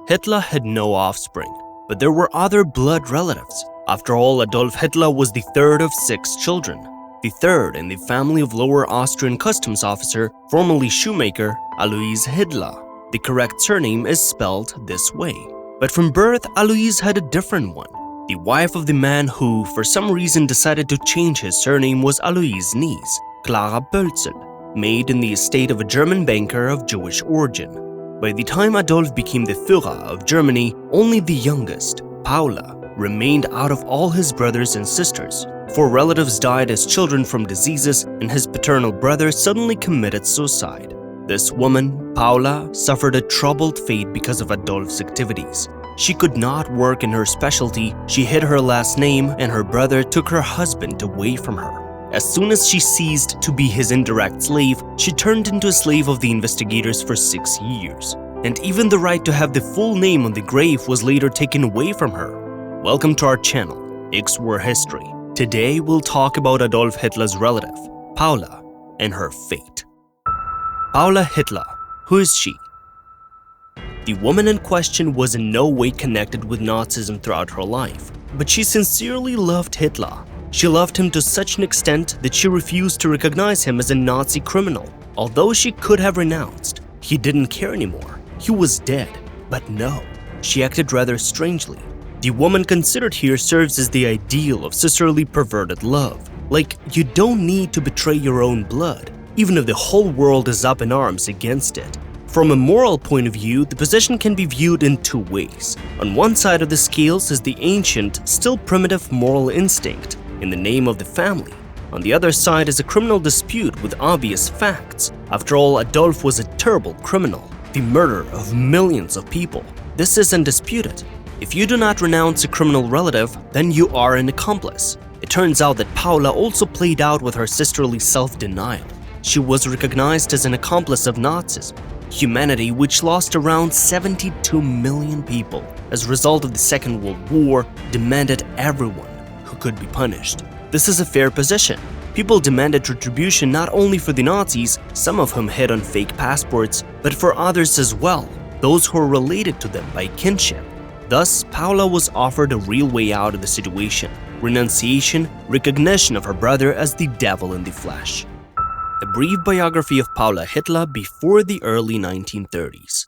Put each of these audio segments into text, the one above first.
Hitler had no offspring, but there were other blood relatives. After all, Adolf Hitler was the third of 6 children, the third in the family of Lower Austrian customs officer, formerly shoemaker, Alois Hitler. The correct surname is spelled this way. But from birth, Alois had a different one. The wife of the man who, for some reason, decided to change his surname was Alois' niece, Clara Bölzel, maid in the estate of a German banker of Jewish origin. By the time Adolf became the Führer of Germany, only the youngest, Paula, remained out of all his brothers and sisters. 4 relatives died as children from diseases, and his paternal brother suddenly committed suicide. This woman, Paula, suffered a troubled fate because of Adolf's activities. She could not work in her specialty, she hid her last name, and her brother took her husband away from her. As soon as she ceased to be his indirect slave, she turned into a slave of the investigators for 6 years. And even the right to have the full name on the grave was later taken away from her. Welcome to our channel, X-War History. Today we'll talk about Adolf Hitler's relative, Paula, and her fate. Paula Hitler. Who is she? The woman in question was in no way connected with Nazism throughout her life, but she sincerely loved Hitler. She loved him to such an extent that she refused to recognize him as a Nazi criminal. Although she could have renounced, he didn't care anymore. He was dead. But no, she acted rather strangely. The woman considered here serves as the ideal of sisterly perverted love. Like, you don't need to betray your own blood, even if the whole world is up in arms against it. From a moral point of view, the position can be viewed in 2 ways. On one side of the scales is the ancient, still primitive moral instinct in the name of the family. On the other side is a criminal dispute with obvious facts. After all, Adolf was a terrible criminal, the murderer of millions of people. This is undisputed. If you do not renounce a criminal relative, then you are an accomplice. It turns out that Paula also played out with her sisterly self-denial. She was recognized as an accomplice of Nazism. Humanity, which lost around 72 million people as a result of the Second World War, demanded everyone who could be punished. This is a fair position. People demanded retribution not only for the Nazis, some of whom hid on fake passports, but for others as well, those who were related to them by kinship. Thus, Paula was offered a real way out of the situation: renunciation, recognition of her brother as the devil in the flesh. A brief biography of Paula Hitler before the early 1930s.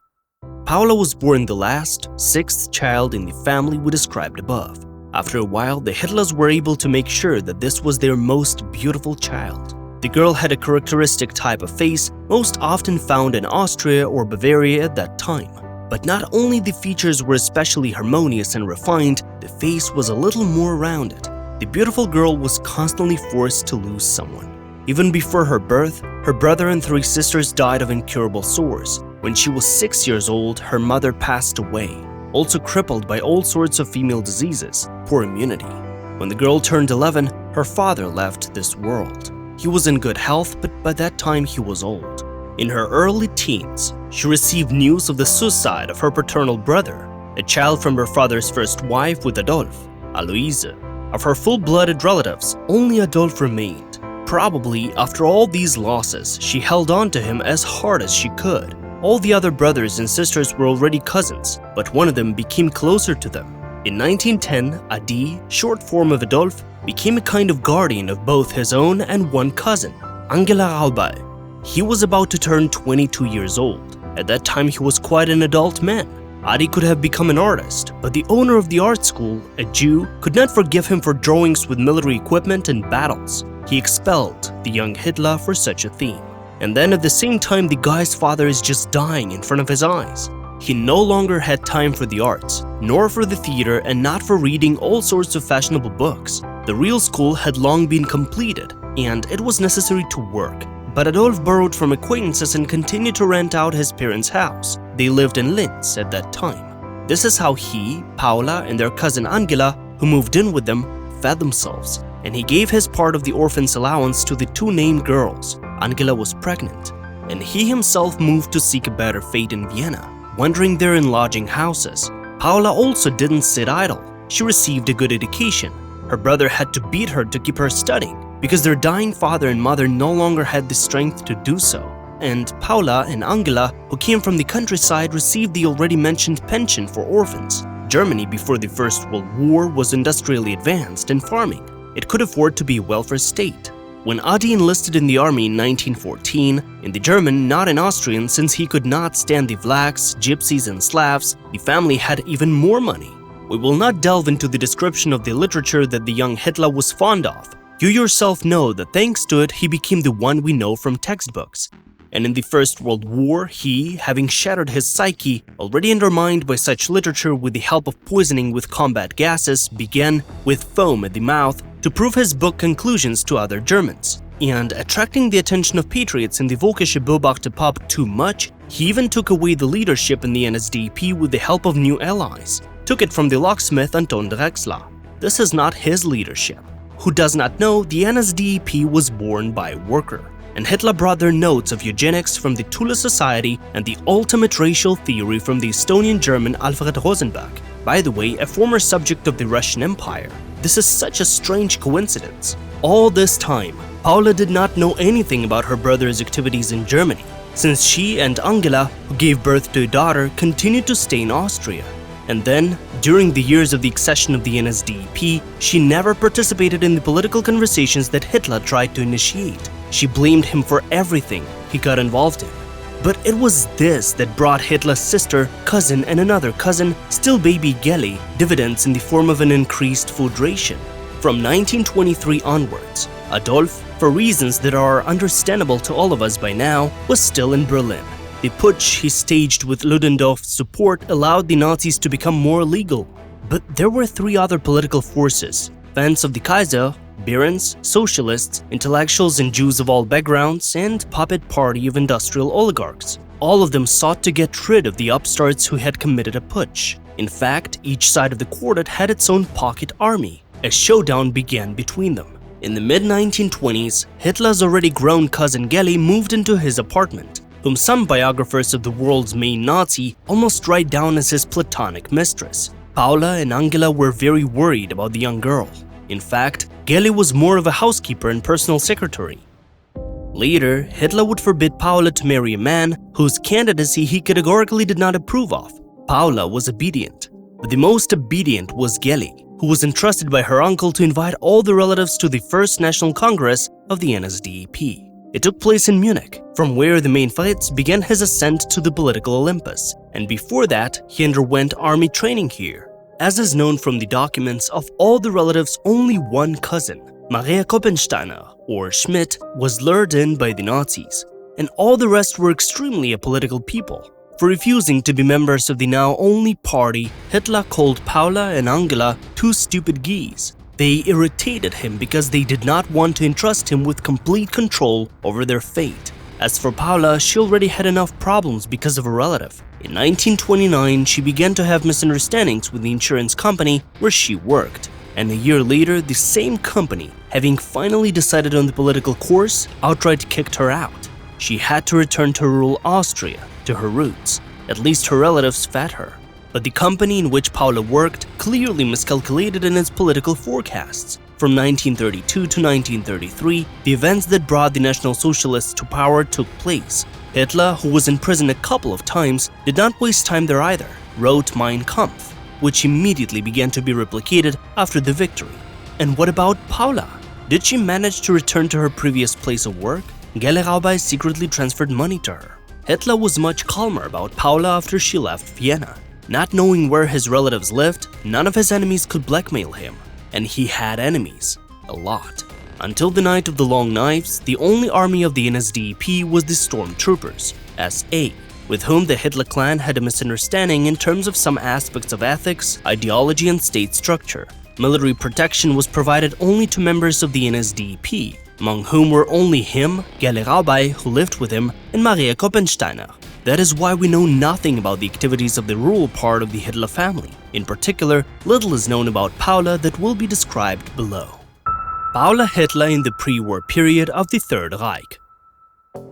Paula was born the last, 6th child in the family we described above. After a while, the Hitlers were able to make sure that this was their most beautiful child. The girl had a characteristic type of face most often found in Austria or Bavaria at that time. But not only the features were especially harmonious and refined, the face was a little more rounded. The beautiful girl was constantly forced to lose someone. Even before her birth, her brother and 3 sisters died of incurable sores. When she was 6 years old, her mother passed away, also crippled by all sorts of female diseases, poor immunity. When the girl turned 11, her father left this world. He was in good health, but by that time he was old. In her early teens, she received news of the suicide of her paternal brother, a child from her father's first wife with Adolf, Aloise. Of her full-blooded relatives, only Adolf remained. Probably, after all these losses, she held on to him as hard as she could. All the other brothers and sisters were already cousins, but one of them became closer to them. In 1910, Adi, short form of Adolf, became a kind of guardian of both his own and one cousin, Angela Raubal. He was about to turn 22 years old. At that time, he was quite an adult man. Adi could have become an artist, but the owner of the art school, a Jew, could not forgive him for drawings with military equipment and battles. He expelled the young Hitler for such a theme. And then at the same time, the guy's father is just dying in front of his eyes. He no longer had time for the arts, nor for the theater, and not for reading all sorts of fashionable books. The real school had long been completed, and it was necessary to work. But Adolf borrowed from acquaintances and continued to rent out his parents' house. They lived in Linz at that time. This is how he, Paula, and their cousin Angela, who moved in with them, fed themselves. And he gave his part of the orphan's allowance to the 2 named girls. Angela was pregnant, and he himself moved to seek a better fate in Vienna, wandering there in lodging houses. Paula also didn't sit idle. She received a good education. Her brother had to beat her to keep her studying, because their dying father and mother no longer had the strength to do so. and Paula and Angela, who came from the countryside, received the already mentioned pension for orphans. Germany before the First World War was industrially advanced in farming. It could afford to be a welfare state. When Adi enlisted in the army in 1914, in the German, not in Austrian, since he could not stand the Vlachs, Gypsies and Slavs, the family had even more money. We will not delve into the description of the literature that the young Hitler was fond of. You yourself know that thanks to it, he became the one we know from textbooks. And in the First World War, he, having shattered his psyche, already undermined by such literature with the help of poisoning with combat gases, began, with foam at the mouth, to prove his book conclusions to other Germans. And attracting the attention of patriots in the Völkische Beobachter pub too much, he even took away the leadership in the NSDAP with the help of new allies. Took it from the locksmith Anton Drexler. This is not his leadership. Who does not know, the NSDAP was born by a worker. And Hitler brought their notes of eugenics from the Thule Society and the ultimate racial theory from the Estonian German Alfred Rosenberg, by the way, a former subject of the Russian Empire. This is such a strange coincidence. All this time, Paula did not know anything about her brother's activities in Germany, since she and Angela, who gave birth to a daughter, continued to stay in Austria. And then, during the years of the accession of the NSDAP, she never participated in the political conversations that Hitler tried to initiate. She blamed him for everything he got involved in. But it was this that brought Hitler's sister, cousin, and another cousin, still baby Geli, dividends in the form of an increased food ration. From 1923 onwards, Adolf, for reasons that are understandable to all of us by now, was still in Berlin. The putsch he staged with Ludendorff's support allowed the Nazis to become more legal. But there were three other political forces, fans of the Kaiser, barons, socialists, intellectuals and Jews of all backgrounds, and puppet party of industrial oligarchs. All of them sought to get rid of the upstarts who had committed a putsch. In fact, each side of the quartet had its own pocket army. A showdown began between them. In the mid-1920s, Hitler's already grown cousin Geli moved into his apartment, whom some biographers of the world's main Nazi almost write down as his platonic mistress. Paula and Angela were very worried about the young girl. In fact, Geli was more of a housekeeper and personal secretary. Later, Hitler would forbid Paula to marry a man whose candidacy he categorically did not approve of. Paula was obedient, but the most obedient was Geli, who was entrusted by her uncle to invite all the relatives to the First National Congress of the NSDAP. It took place in Munich, from where the main Fritz began his ascent to the political Olympus, and before that, he underwent army training here. As is known from the documents, of all the relatives, only one cousin, Maria Koppensteiner, or Schmidt, was lured in by the Nazis, and all the rest were extremely apolitical people. For refusing to be members of the now only party, Hitler called Paula and Angela two stupid geese. They irritated him because they did not want to entrust him with complete control over their fate. As for Paula, she already had enough problems because of a relative. In 1929, she began to have misunderstandings with the insurance company where she worked. And a year later, the same company, having finally decided on the political course, outright kicked her out. She had to return to rural Austria, to her roots. At least her relatives fed her. But the company in which Paula worked clearly miscalculated in its political forecasts. From 1932 to 1933, the events that brought the National Socialists to power took place. Hitler, who was in prison a couple of times, did not waste time there either, wrote Mein Kampf, which immediately began to be replicated after the victory. And what about Paula? Did she manage to return to her previous place of work? Geli Raubei secretly transferred money to her. Hitler was much calmer about Paula after she left Vienna. Not knowing where his relatives lived, none of his enemies could blackmail him. And he had enemies. A lot. Until the night of the Long Knives, the only army of the NSDAP was the Stormtroopers, SA, with whom the Hitler clan had a misunderstanding in terms of some aspects of ethics, ideology and state structure. Military protection was provided only to members of the NSDAP, among whom were only him, Geli Raubei, who lived with him, and Maria Koppensteiner. That is why we know nothing about the activities of the rural part of the Hitler family. In particular, little is known about Paula that will be described below. Paula Hitler in the pre-war period of the Third Reich.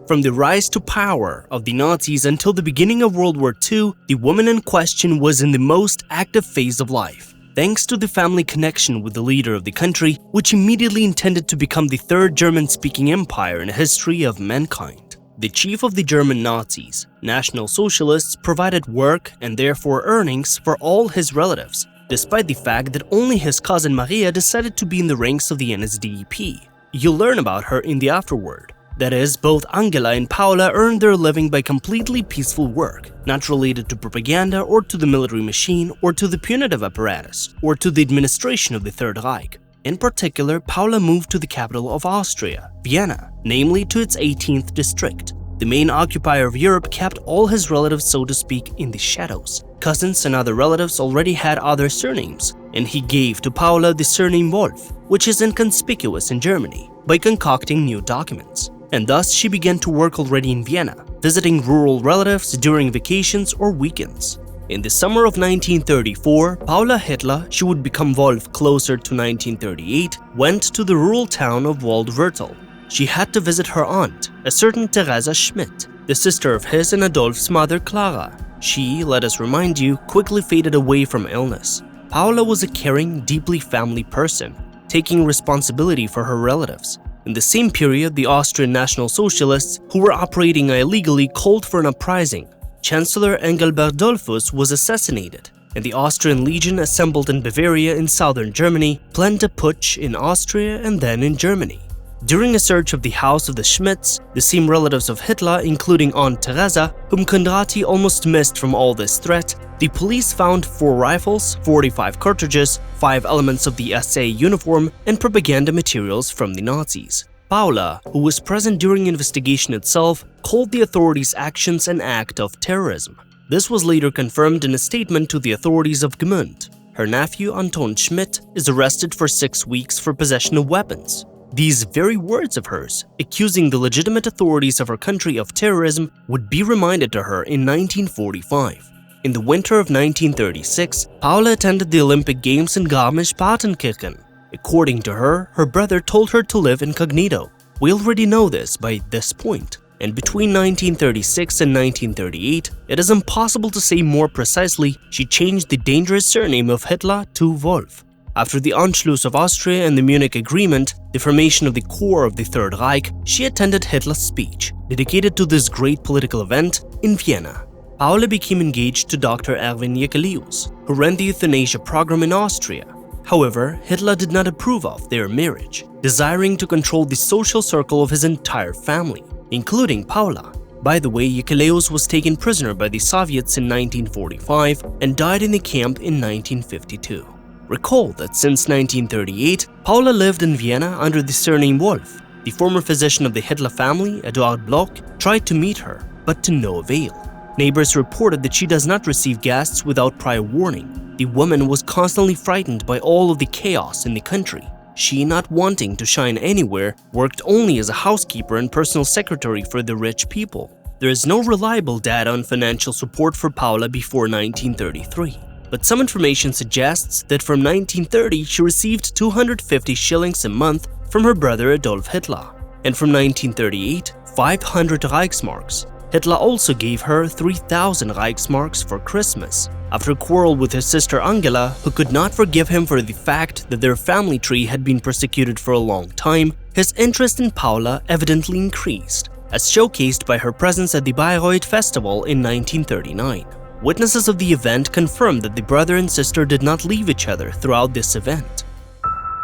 From the rise to power of the Nazis until the beginning of World War II, the woman in question was in the most active phase of life, thanks to the family connection with the leader of the country, which immediately intended to become the third German-speaking empire in the history of mankind. The chief of the German Nazis, National Socialists, provided work and therefore earnings for all his relatives, despite the fact that only his cousin Maria decided to be in the ranks of the NSDAP. You'll learn about her in the afterword. That is, both Angela and Paula earned their living by completely peaceful work, not related to propaganda or to the military machine or to the punitive apparatus or to the administration of the Third Reich. In particular, Paula moved to the capital of Austria, Vienna, namely to its 18th district. The main occupier of Europe kept all his relatives, so to speak, in the shadows. Cousins and other relatives already had other surnames, and he gave to Paula the surname Wolf, which is inconspicuous in Germany, by concocting new documents. And thus she began to work already in Vienna, visiting rural relatives during vacations or weekends. In the summer of 1934, Paula Hitler, she would become Wolf closer to 1938, went to the rural town of Waldviertel. She had to visit her aunt, a certain Teresa Schmidt, the sister of his and Adolf's mother Clara. She, let us remind you, quickly faded away from illness. Paula was a caring, deeply family person, taking responsibility for her relatives. In the same period, the Austrian National Socialists, who were operating illegally, called for an uprising. Chancellor Engelbert Dollfuss was assassinated, and the Austrian Legion assembled in Bavaria in southern Germany planned a putsch in Austria and then in Germany. During a search of the house of the Schmidts, the same relatives of Hitler, including Aunt Teresa, whom Kondraty almost missed from all this threat, the police found 4 rifles, 45 cartridges, 5 elements of the SA uniform, and propaganda materials from the Nazis. Paula, who was present during investigation itself, called the authorities' actions an act of terrorism. This was later confirmed in a statement to the authorities of Gmünd. Her nephew Anton Schmidt is arrested for 6 weeks for possession of weapons. These very words of hers, accusing the legitimate authorities of her country of terrorism, would be reminded to her in 1945. In the winter of 1936, Paula attended the Olympic Games in Garmisch-Partenkirchen. According to her, her brother told her to live incognito. We already know this by this point, and between 1936 and 1938, it is impossible to say more precisely, she changed the dangerous surname of Hitler to Wolf. After the Anschluss of Austria and the Munich Agreement, the formation of the core of the Third Reich, she attended Hitler's speech, dedicated to this great political event, in Vienna. Paula became engaged to Dr. Erwin Jekelius, who ran the euthanasia program in Austria. However, Hitler did not approve of their marriage, desiring to control the social circle of his entire family, including Paula. By the way, Jekelius was taken prisoner by the Soviets in 1945 and died in the camp in 1952. Recall that since 1938, Paula lived in Vienna under the surname Wolf. The former physician of the Hitler family, Eduard Bloch, tried to meet her, but to no avail. Neighbors reported that she does not receive guests without prior warning. The woman was constantly frightened by all of the chaos in the country. She, not wanting to shine anywhere, worked only as a housekeeper and personal secretary for the rich people. There is no reliable data on financial support for Paula before 1933. But some information suggests that from 1930 she received 250 shillings a month from her brother Adolf Hitler, and from 1938, 500 Reichsmarks. Hitler also gave her 3,000 Reichsmarks for Christmas. After a quarrel with his sister Angela, who could not forgive him for the fact that their family tree had been persecuted for a long time, his interest in Paula evidently increased, as showcased by her presence at the Bayreuth Festival in 1939. Witnesses of the event confirmed that the brother and sister did not leave each other throughout this event.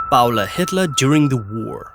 Paula Hitler during the war.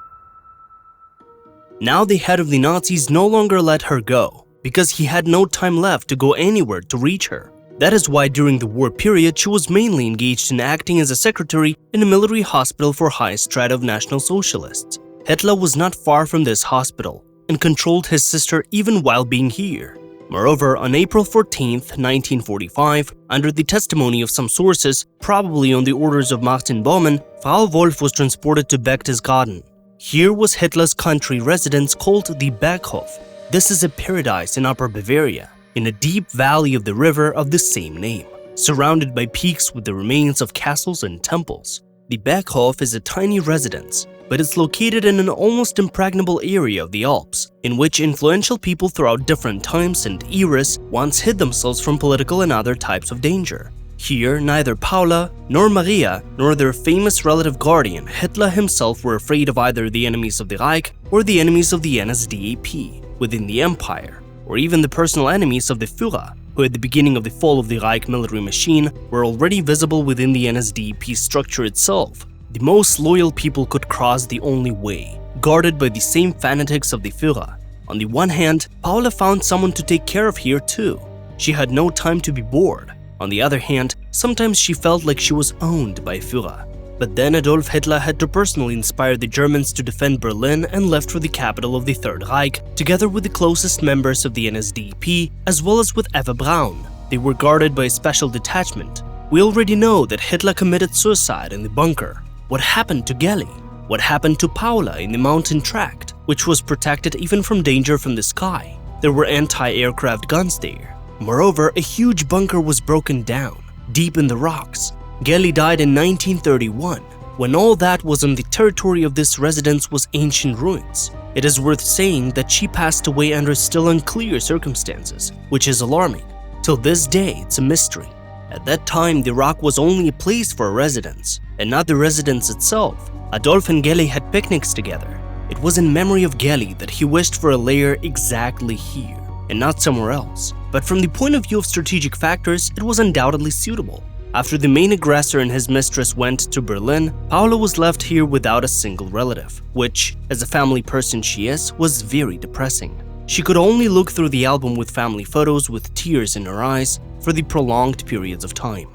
Now the head of the Nazis no longer let her go, because he had no time left to go anywhere to reach her. That is why during the war period she was mainly engaged in acting as a secretary in a military hospital for high strata of National Socialists. Hitler was not far from this hospital and controlled his sister even while being here. Moreover, on April 14, 1945, under the testimony of some sources, probably on the orders of Martin Bormann, Frau Wolf was transported to Berchtesgaden. Here was Hitler's country residence called the Berghof. This is a paradise in Upper Bavaria, in a deep valley of the river of the same name, surrounded by peaks with the remains of castles and temples. The Berghof is a tiny residence, but it's located in an almost impregnable area of the Alps, in which influential people throughout different times and eras once hid themselves from political and other types of danger. Here, neither Paula, nor Maria, nor their famous relative guardian, Hitler himself, were afraid of either the enemies of the Reich or the enemies of the NSDAP. within the empire, or even the personal enemies of the Führer, who at the beginning of the fall of the Reich military machine were already visible within the NSDAP structure itself. The most loyal people could cross the only way, guarded by the same fanatics of the Führer. On the one hand, Paula found someone to take care of here too. She had no time to be bored. On the other hand, sometimes she felt like she was owned by Führer. But then Adolf Hitler had to personally inspire the Germans to defend Berlin and left for the capital of the Third Reich, together with the closest members of the NSDAP, as well as with Eva Braun. They were guarded by a special detachment. We already know that Hitler committed suicide in the bunker. What happened to Gelli? What happened to Paula in the mountain tract, which was protected even from danger from the sky? There were anti-aircraft guns there. Moreover, a huge bunker was broken down, deep in the rocks. Gelli died in 1931, when all that was on the territory of this residence was ancient ruins. It is worth saying that she passed away under still unclear circumstances, which is alarming. Till this day, it's a mystery. At that time, the rock was only a place for a residence, and not the residence itself. Adolf and Gelli had picnics together. It was in memory of Gelli that he wished for a lair exactly here, and not somewhere else. But from the point of view of strategic factors, it was undoubtedly suitable. After the main aggressor and his mistress went to Berlin, Paula was left here without a single relative, which, as a family person she is, was very depressing. She could only look through the album with family photos with tears in her eyes for the prolonged periods of time.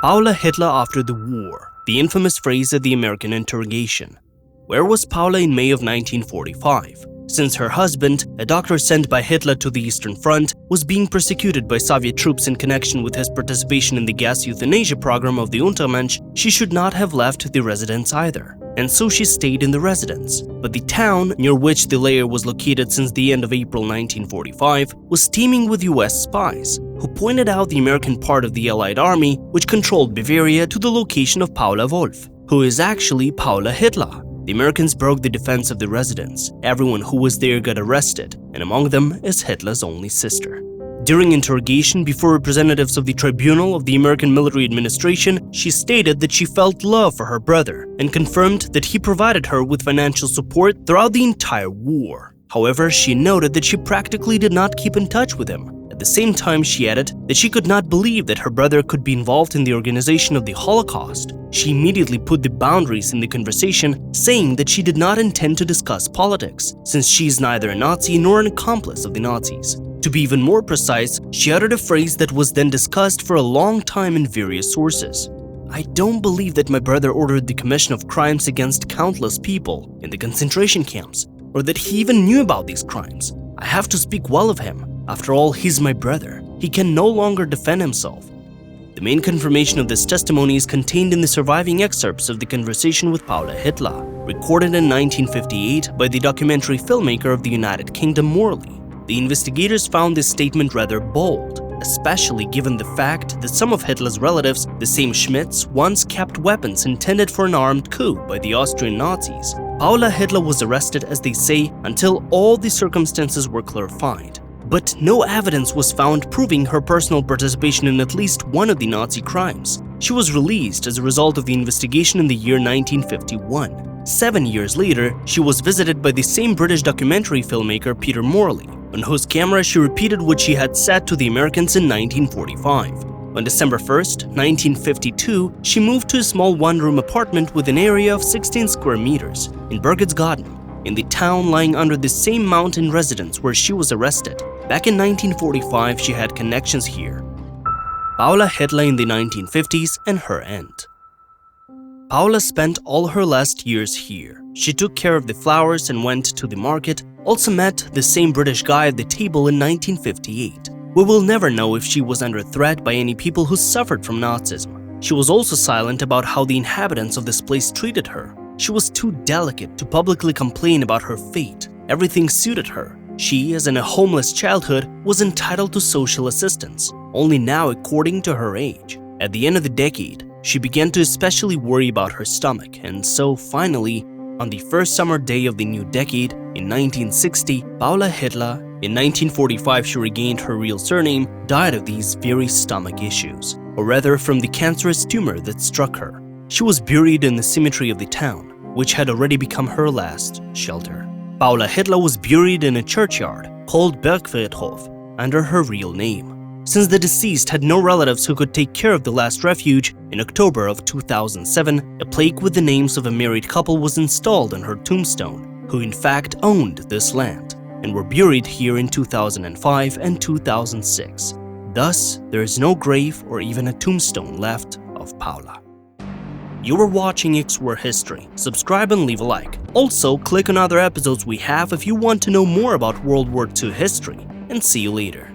Paula Hitler after the war, the infamous phrase of the American interrogation. Where was Paula in May of 1945? Since her husband, a doctor sent by Hitler to the Eastern Front, was being persecuted by Soviet troops in connection with his participation in the gas euthanasia program of the Untermensch, she should not have left the residence either. And so she stayed in the residence. But the town, near which the lair was located since the end of April 1945, was teeming with US spies, who pointed out the American part of the Allied army, which controlled Bavaria, to the location of Paula Wolf, who is actually Paula Hitler. The Americans broke the defense of the residence. Everyone who was there got arrested, and among them is Hitler's only sister. During interrogation before representatives of the Tribunal of the American Military Administration, she stated that she felt love for her brother and confirmed that he provided her with financial support throughout the entire war. However, she noted that she practically did not keep in touch with him. At the same time, she added that she could not believe that her brother could be involved in the organization of the Holocaust. She immediately put the boundaries in the conversation, saying that she did not intend to discuss politics, since she is neither a Nazi nor an accomplice of the Nazis. To be even more precise, she uttered a phrase that was then discussed for a long time in various sources. I don't believe that my brother ordered the commission of crimes against countless people in the concentration camps, or that he even knew about these crimes. I have to speak well of him. After all, he's my brother. He can no longer defend himself. The main confirmation of this testimony is contained in the surviving excerpts of the conversation with Paula Hitler, recorded in 1958 by the documentary filmmaker of the United Kingdom, Morley. The investigators found this statement rather bold, especially given the fact that some of Hitler's relatives, the same Schmidts, once kept weapons intended for an armed coup by the Austrian Nazis. Paula Hitler was arrested, as they say, until all the circumstances were clarified. But no evidence was found proving her personal participation in at least one of the Nazi crimes. She was released as a result of the investigation in the year 1951. 7 years later, she was visited by the same British documentary filmmaker Peter Morley, on whose camera she repeated what she had said to the Americans in 1945. On December 1st, 1952, she moved to a small one-room apartment with an area of 16 square meters in Berchtesgaden, in the town lying under the same mountain residence where she was arrested. Back in 1945, she had connections here. Paula Hitler in the 1950s and her end. Paula spent all her last years here. She took care of the flowers and went to the market, also met the same British guy at the table in 1958. We will never know if she was under threat by any people who suffered from Nazism. She was also silent about how the inhabitants of this place treated her. She was too delicate to publicly complain about her fate. Everything suited her. She, as in a homeless childhood, was entitled to social assistance, only now according to her age. At the end of the decade, she began to especially worry about her stomach, and so finally, on the first summer day of the new decade, in 1960, Paula Hitler, in 1945 she regained her real surname, died of these very stomach issues, or rather from the cancerous tumor that struck her. She was buried in the cemetery of the town, which had already become her last shelter. Paula Hitler was buried in a churchyard called Biography under her real name. Since the deceased had no relatives who could take care of the last refuge, in October of 2007, a plaque with the names of a married couple was installed on her tombstone, who in fact owned this land, and were buried here in 2005 and 2006. Thus, there is no grave or even a tombstone left of Paula. You are watching Explore History. Subscribe and leave a like. Also, click on other episodes we have if you want to know more about World War II history, and see you later.